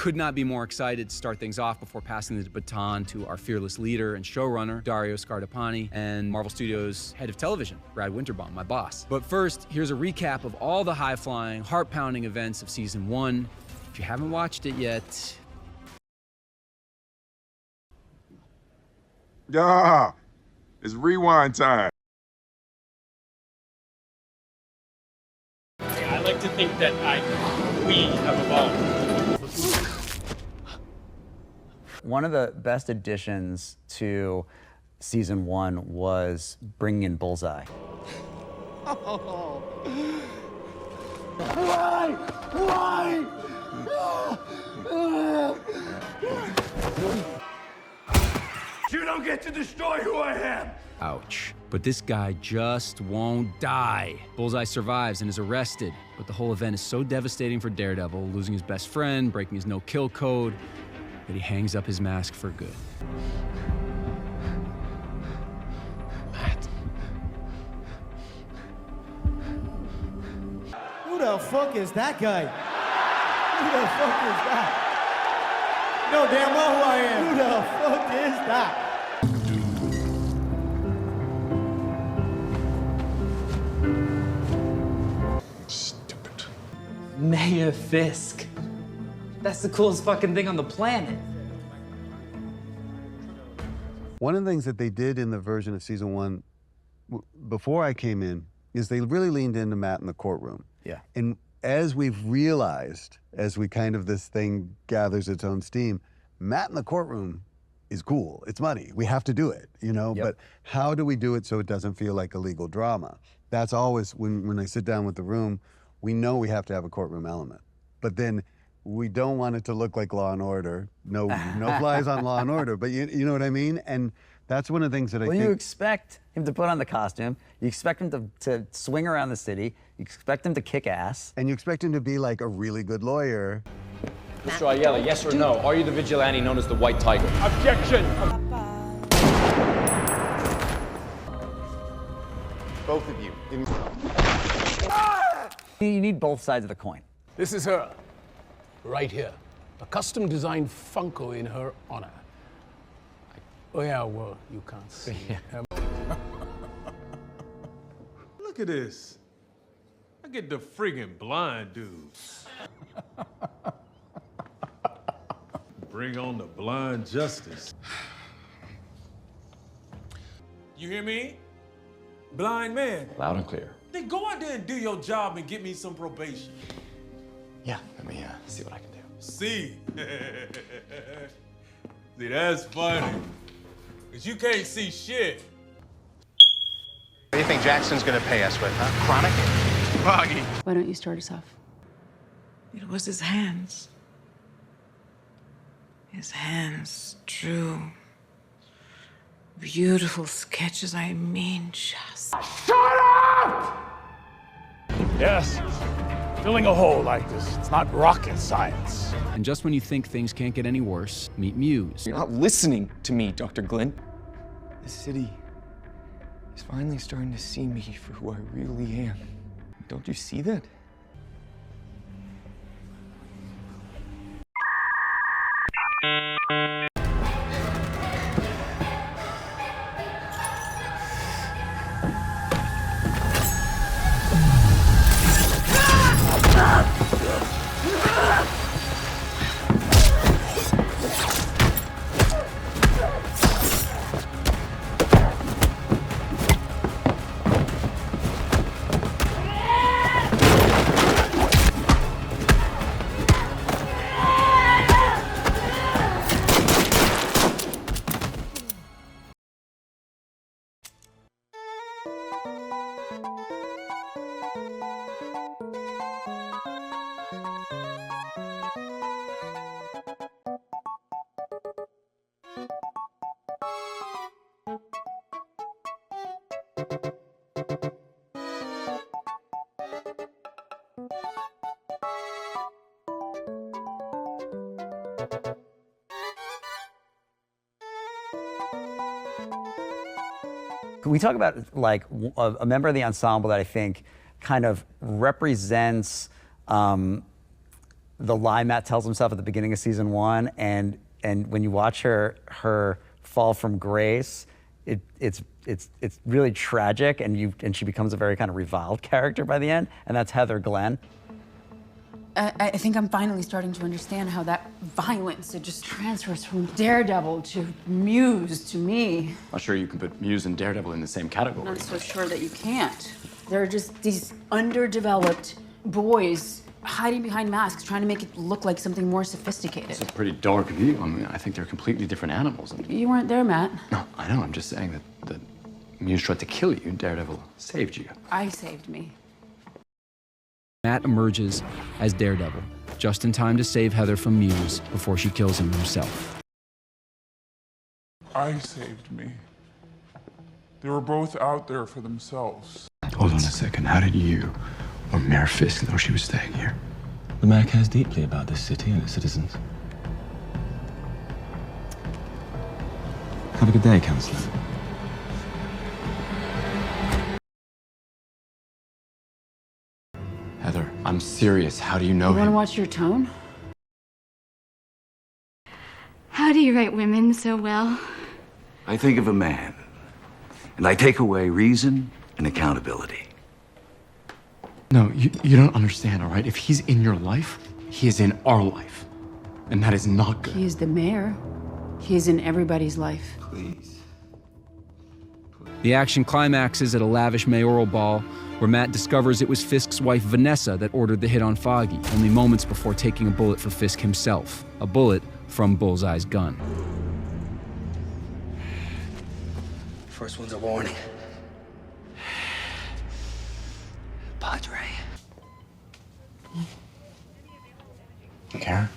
could not be more excited to start things off before passing the baton to our fearless leader and showrunner, Dario Scardapani, and Marvel Studios' head of television, Brad Winterbaum, my boss. But first, here's a recap of all the high-flying, heart-pounding events of Season 1. If you haven't watched it yet... Yeah, it's rewind time. I like to think that we have evolved. One of the best additions to Season 1 was bringing in Bullseye. Oh. Why? Why? You don't get to destroy who I am! Ouch. But this guy just won't die. Bullseye survives and is arrested, but the whole event is so devastating for Daredevil, losing his best friend, breaking his no-kill code, that he hangs up his mask for good. Matt. Who the fuck is that guy? Who the fuck is that? You know damn well who I am. Who the fuck is that? Stupid. Mayor Fisk. That's the coolest fucking thing on the planet. One of the things that they did in the version of Season 1, before I came in, is they really leaned into Matt in the courtroom. Yeah. And as we've realized, as we kind of, this thing gathers its own steam, Matt in the courtroom is cool. It's money. We have to do it, you know? Yep. But how do we do it so it doesn't feel like a legal drama? That's always, when I sit down with the room, we know we have to have a courtroom element. But then we don't want it to look like Law and Order. No flies on Law and Order, but you know what I mean? And that's one of the things that I think... Well, you expect him to put on the costume, you expect him to swing around the city, you expect him to kick ass. And you expect him to be like a really good lawyer. Mr. Ayala, yes or no? Are you the vigilante known as the White Tiger? Objection! Both of you. You need both sides of the coin. This is her, right here. A custom-designed Funko in her honor. Oh yeah, well, you can't see. Look at this. I get the friggin' blind dudes. Bring on the blind justice. You hear me? Blind man. Loud and clear. Then go out there and do your job and get me some probation. Yeah, let me see what I can do. See? See, that's funny. Because you can't see shit. What do you think Jackson's gonna pay us with, huh? Chronic? Foggy. Why don't you start us off? It was his hands. His hands drew beautiful sketches. I mean, just... Shut up! Yes, filling a hole like this, it's not rocket science. And just when you think things can't get any worse, meet Muse. You're not listening to me, Dr. Glenn. The city is finally starting to see me for who I really am. Don't you see that? We talk about like a member of the ensemble that I think kind of represents the lie Matt tells himself at the beginning of season 1, and when you watch her fall from grace, it's really tragic, and she becomes a very kind of reviled character by the end, and that's Heather Glenn. I think I'm finally starting to understand how that violence, it just transfers from Daredevil to Muse to me. Not sure you can put Muse and Daredevil in the same category. I'm not so sure that you can't. There are just these underdeveloped boys hiding behind masks, trying to make it look like something more sophisticated. It's a pretty dark view. I mean, I think they're completely different animals. You weren't there, Matt. No, I know. I'm just saying that Muse tried to kill you, and Daredevil saved you. I saved me. Matt emerges as Daredevil, just in time to save Heather from Muse before she kills him herself. I saved me. They were both out there for themselves. Hold on a second. How did you or Mayor Fisk know she was staying here? The mayor cares deeply about this city and its citizens. Have a good day, Councillor. Heather, I'm serious. How do you know You want to him? watch your tone? How do you write women so well? I think of a man, and I take away reason and accountability. No, you don't understand, all right? If he's in your life, he is in our life. And that is not good. He is the mayor. He is in everybody's life. Please. The action climaxes at a lavish mayoral ball where Matt discovers it was Fisk's wife Vanessa that ordered the hit on Foggy, only moments before taking a bullet for Fisk himself, a bullet from Bullseye's gun. First one's a warning. Padre. Karen?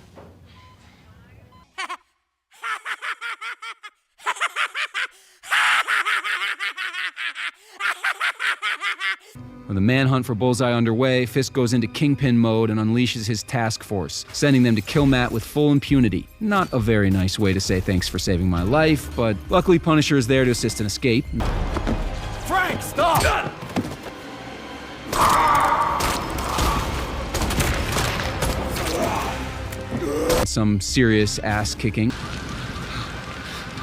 With the manhunt for Bullseye underway, Fisk goes into Kingpin mode and unleashes his task force, sending them to kill Matt with full impunity. Not a very nice way to say thanks for saving my life, but luckily Punisher is there to assist in escape. Frank, stop! Some serious ass kicking.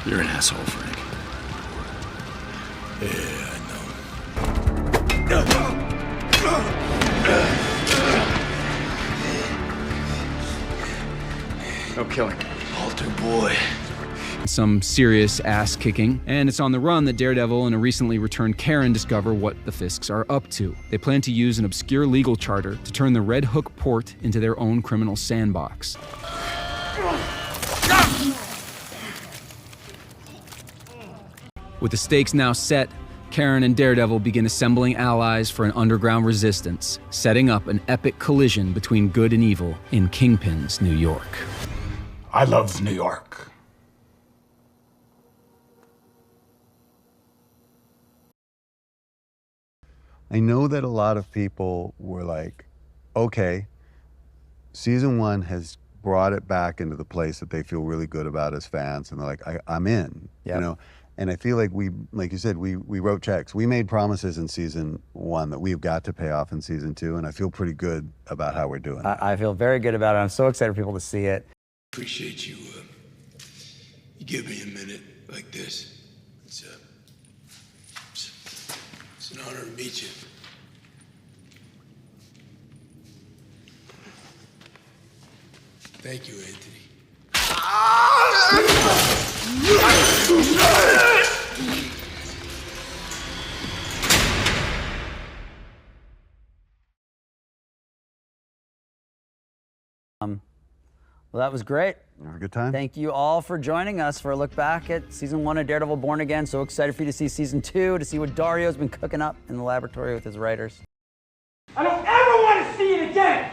You're an asshole, Frank. Yeah, I know. No killing. Altar boy. Some serious ass kicking, and it's on the run that Daredevil and a recently returned Karen discover what the Fisks are up to. They plan to use an obscure legal charter to turn the Red Hook port into their own criminal sandbox. With the stakes now set, Karen and Daredevil begin assembling allies for an underground resistance, setting up an epic collision between good and evil in Kingpin's New York. I love New York. I know that a lot of people were like, okay, season 1 has brought it back into the place that they feel really good about as fans, and they're like, I'm in, you know? And I feel like we, like you said, we wrote checks. We made promises in season 1 that we've got to pay off in season 2, and I feel pretty good about how we're doing. I feel very good about it. I'm so excited for people to see it. Appreciate you, you give me a minute like this. It's an honor to meet you. Thank you, Anthony. Well, that was great. Have a good time. Thank you all for joining us for a look back at season 1 of Daredevil Born Again. So excited for you to see season 2, to see what Dario's been cooking up in the laboratory with his writers. I don't ever want to see it again!